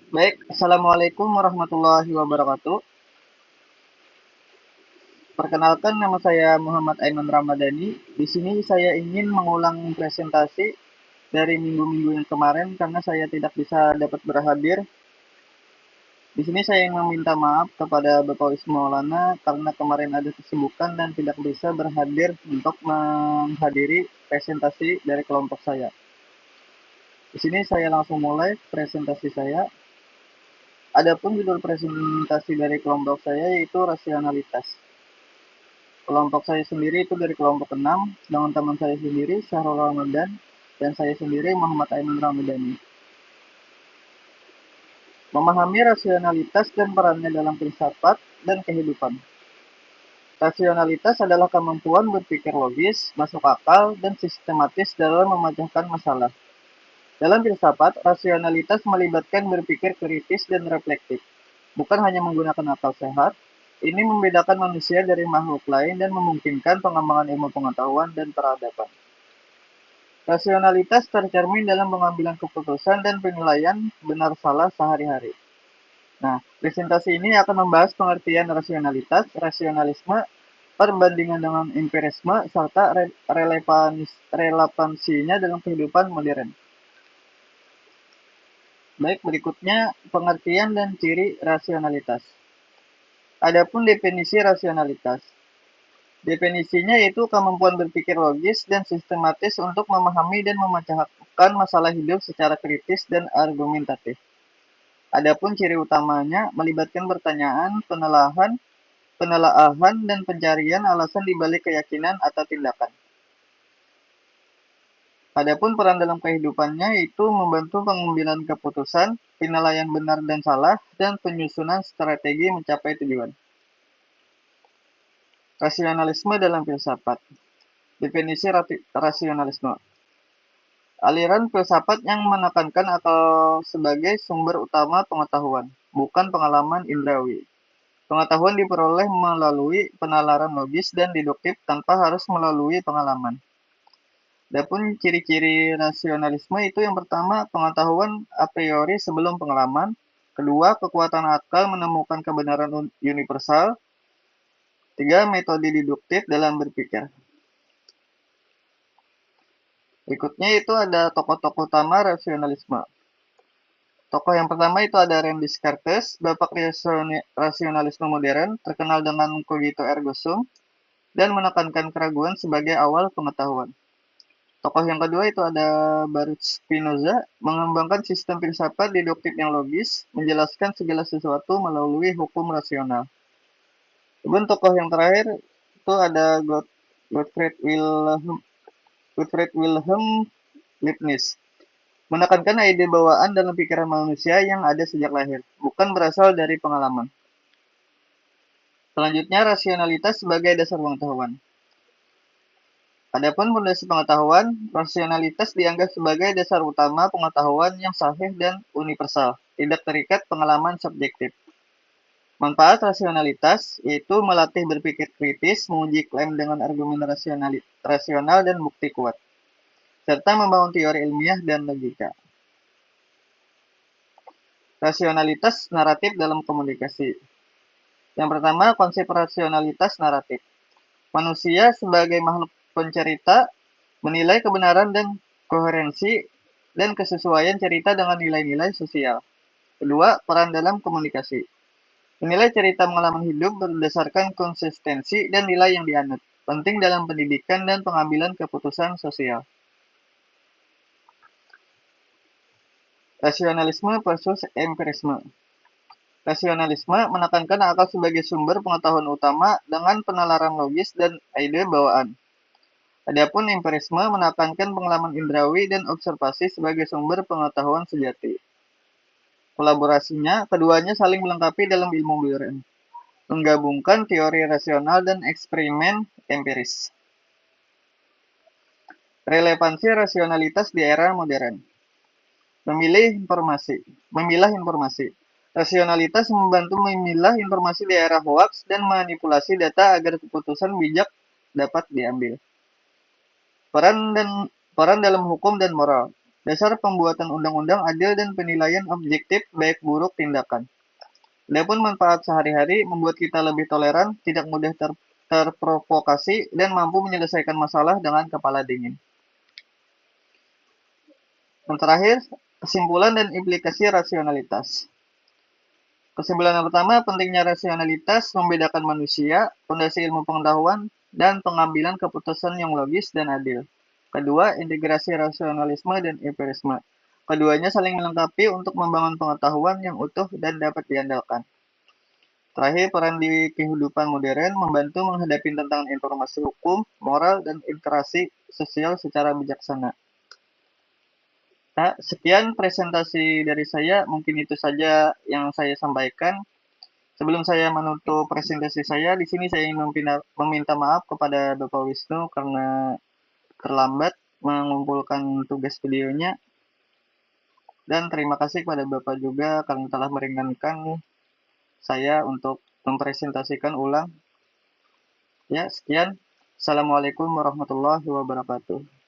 Baik, Assalamualaikum warahmatullahi wabarakatuh. Perkenalkan, nama saya Muhammad Aiman Ramadhani. Di sini saya ingin mengulang presentasi dari minggu-minggu yang kemarin karena saya tidak bisa dapat berhadir. Di sini saya ingin meminta maaf kepada Bapak Wisnu Maulana karena kemarin ada kesibukan dan tidak bisa berhadir untuk menghadiri presentasi dari kelompok saya. Di sini saya langsung mulai presentasi saya. Adapun judul presentasi dari kelompok saya yaitu rasionalitas. Kelompok saya sendiri itu dari kelompok 6, dengan teman saya sendiri Syahrul Ramadan dan saya sendiri Muhammad Aiman Ramadhani. Memahami rasionalitas dan perannya dalam filsafat dan kehidupan. Rasionalitas adalah kemampuan berpikir logis, masuk akal, dan sistematis dalam memecahkan masalah. Dalam filsafat, rasionalitas melibatkan berpikir kritis dan reflektif, bukan hanya menggunakan akal sehat. Ini membedakan manusia dari makhluk lain dan memungkinkan pengembangan ilmu pengetahuan dan peradaban. Rasionalitas tercermin dalam pengambilan keputusan dan penilaian benar salah sehari-hari. Nah, presentasi ini akan membahas pengertian rasionalitas, rasionalisme, perbandingan dengan empirisme, serta relevansinya dalam kehidupan modern. Baik, berikutnya pengertian dan ciri rasionalitas. Adapun definisi rasionalitas. Definisinya yaitu kemampuan berpikir logis dan sistematis untuk memahami dan memecahkan masalah hidup secara kritis dan argumentatif. Adapun ciri utamanya melibatkan pertanyaan, penelaahan, dan pencarian alasan di balik keyakinan atau tindakan. Adapun peran dalam kehidupannya itu membantu pengambilan keputusan, penilaian benar dan salah, dan penyusunan strategi mencapai tujuan. Rasionalisme dalam filsafat. Definisi rasionalisme. Aliran filsafat yang menekankan akal sebagai sumber utama pengetahuan, bukan pengalaman indrawi. Pengetahuan diperoleh melalui penalaran logis dan deduktif tanpa harus melalui pengalaman. Adapun ciri-ciri rasionalisme itu yang pertama, pengetahuan a priori sebelum pengalaman. Kedua, kekuatan akal menemukan kebenaran universal. Tiga, metode deduktif dalam berpikir. Berikutnya itu ada tokoh-tokoh utama rasionalisme. Tokoh yang pertama itu ada René Descartes, bapak rasionalisme modern, terkenal dengan cogito ergo sum, dan menekankan keraguan sebagai awal pengetahuan. Tokoh yang kedua itu ada Baruch Spinoza, mengembangkan sistem filsafat deduktif yang logis, menjelaskan segala sesuatu melalui hukum rasional. Kemudian tokoh yang terakhir itu ada Gottfried Wilhelm Leibniz, menekankan ide bawaan dalam pikiran manusia yang ada sejak lahir, bukan berasal dari pengalaman. Selanjutnya, rasionalitas sebagai dasar pengetahuan. Adapun fondasi pengetahuan, rasionalitas dianggap sebagai dasar utama pengetahuan yang sahih dan universal, tidak terikat pengalaman subjektif. Manfaat rasionalitas yaitu melatih berpikir kritis, menguji klaim dengan argumen rasional dan bukti kuat, serta membangun teori ilmiah dan logika. Rasionalitas naratif dalam komunikasi. Yang pertama, konsep rasionalitas naratif. Manusia sebagai makhluk pencerita menilai kebenaran dan koherensi dan kesesuaian cerita dengan nilai-nilai sosial. Kedua, peran dalam komunikasi. Menilai cerita pengalaman hidup berdasarkan konsistensi dan nilai yang dianut. Penting dalam pendidikan dan pengambilan keputusan sosial. Rasionalisme versus empirisme. Rasionalisme menekankan akal sebagai sumber pengetahuan utama dengan penalaran logis dan ide bawaan. Adapun empirisme menekankan pengalaman indrawi dan observasi sebagai sumber pengetahuan sejati. Kolaborasinya, keduanya saling melengkapi dalam ilmu modern, menggabungkan teori rasional dan eksperimen empiris. Relevansi rasionalitas di era modern. Memilah informasi. Rasionalitas membantu memilah informasi di era hoax dan manipulasi data agar keputusan bijak dapat diambil. Peran dalam hukum dan moral. Dasar pembuatan undang-undang adil dan penilaian objektif baik buruk tindakan. Adapun manfaat sehari-hari membuat kita lebih toleran, tidak mudah terprovokasi, dan mampu menyelesaikan masalah dengan kepala dingin. Yang terakhir, kesimpulan dan implikasi rasionalitas. Kesimpulan yang pertama, pentingnya rasionalitas membedakan manusia, fondasi ilmu pengetahuan, dan pengambilan keputusan yang logis dan adil. Kedua, integrasi rasionalisme dan empirisme. Keduanya saling melengkapi untuk membangun pengetahuan yang utuh dan dapat diandalkan. Terakhir, peran di kehidupan modern membantu menghadapi tantangan informasi hukum, moral, dan interaksi sosial secara bijaksana. Nah, sekian presentasi dari saya. Mungkin itu saja yang saya sampaikan. Sebelum saya menutup presentasi saya, di sini saya ingin meminta maaf kepada Bapak Wisnu karena terlambat mengumpulkan tugas videonya. Dan terima kasih kepada Bapak juga karena telah meringankan saya untuk mempresentasikan ulang. Ya, sekian. Assalamualaikum warahmatullahi wabarakatuh.